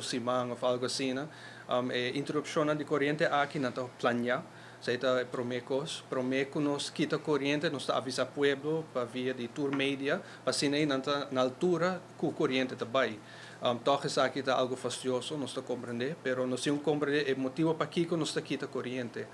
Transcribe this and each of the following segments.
simang of algo assim, interupcion de corriente aqui na planya. Seita promeco nos quita corriente, nos avisa pueblo para via de tour media, para sinay na altura com corriente também. Toques aqui está algo fastidioso, não está compreender, pero não se compreender o motivo para que não está quita corriente.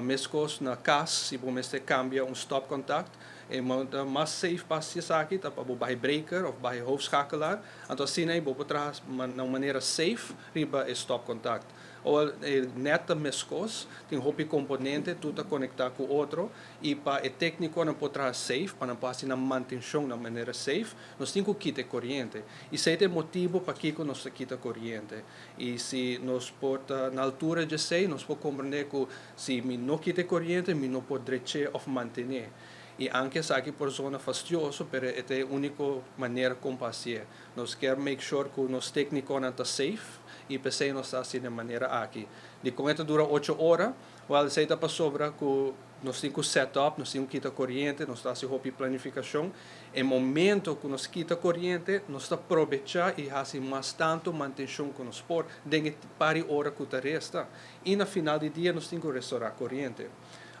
Mescos na casa, se você cambia stop contact, é mais safe para se aqui, tá para o breaker ou para o hoofdschakelaar, então assim aí vou trazer de maneira safe riba stop contact. Ou neta mescos tem roupa componente tudo conectar com o outro e para o técnico não pode trazer safe para não passar na mantencion de maneira safe nós temos que quitar corriente e esse é o motivo para que nós quita corriente e se nós porta na altura de sei nós podemos compreender que se me não quita corriente me não pode reche ou manter e anche se aqui por zona fastidioso pero é a única maneira como passar nós quer make sure que nos técnico não está safe e pensei nós está assim de maneira aqui de corrente dura 8 horas while se está para sobra que nós temos setup nós temos quita corriente nós está assim roupa planificação em momento que nós quita corriente nós está aproveitar e assim mais tanto mantenção que nós por dengue pari hora que está resta e na final do dia nós temos que restaurar corriente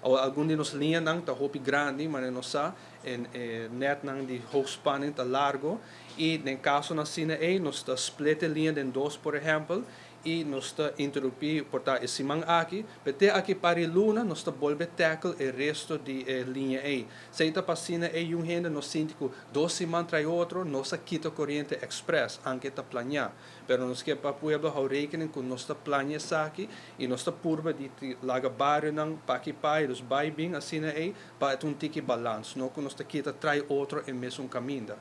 ou algum de nos linha não tá roupa grande mas não sa net não de hoogspanning tá largo e no caso na cena aí nós está split linha em dois por exemplo e nós está interromper portar esse man aqui até aqui para luna nós está volver tackle o resto de linha aí se está passando aí hende nós sente que dois man trai outro nós quita corriente express anche tá planear pero nós quer para pueblo how rekening com nós está planear aqui e nós está purba de laga barrio não para que pai os bai bem assim aí para um tiki balance não que nós está quita trai outro em mesmo caminho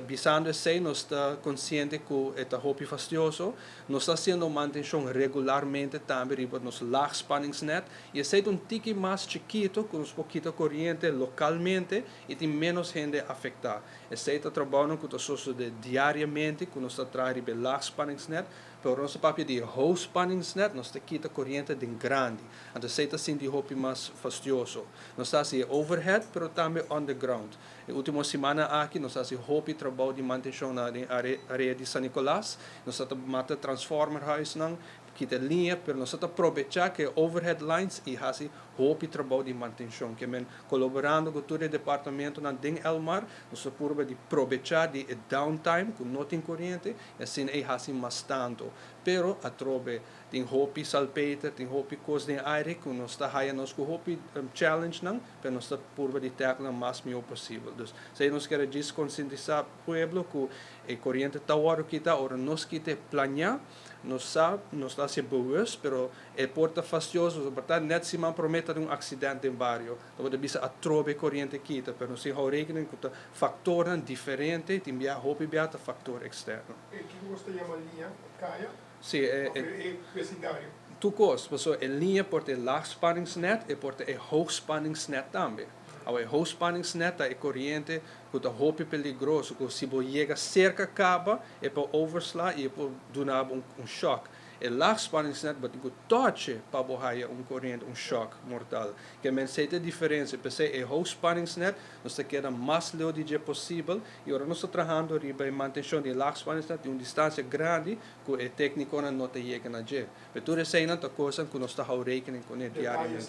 visando esse nós está consciente que é roupa fastidioso nós está sendo mantenção regularmente também riba nos laag spanningsnet e esse é tiki mais chiquito que nós quita corriente localmente e tem menos gente afetar esse está trabalhando que está diariamente que nós está trazendo riba laag spanningsnet pero nosso papel de hoog spanningsnet nós está quita corriente de grande então esse está sendo roupa mais fastidioso nós está assim overhead pero também underground a última semana aqui nós está assim roupa trabalho de mantenção na área de San Nicolás nós está mata transformer huis não quita linha pero nós está aproveitar que overhead lines e assim roupa trabalho de mantenção que men colaborando com todo o departamento na ding Elmar nós está purba de aproveitar de downtime com não tem corriente e assim é assim mais tanto pero a trobe tem roupa salpeter tem roupa coisa de aire que nós está haia nós com roupa challenge não pero nós está purba de tackle mais melhor possível então se nós quer conscientizar pueblo que a corriente está hora que está ora nós que te planear nós sabe nós está se boas pero é porta fastidioso portanto net se man prometa um acidente em barrio então pode bisa a trobe corriente quita pero se há rekening com factor diferente tem bia roupa bia factor externo que você chama linha caia sim é vecindário tu cost pessoa é linha porta laag spanningsnet e porta é hoog spanningsnet também ao hoog spanningsnet é corriente com a roupa peligroso que se você chega cerca acaba é para overslag e para dar choque e laag spanningsnet mas tem que touch para borrar corrente choque mortal que men sente a diferença porque é hoog spanningsnet nós quer mais leu de possível e agora nós estamos trabalhando riba em manutenção de laag spanningsnet de uma distância grande que o técnico não te chega na je. Mas tudo isso é uma coisa que nós estamos rekening com diariamente.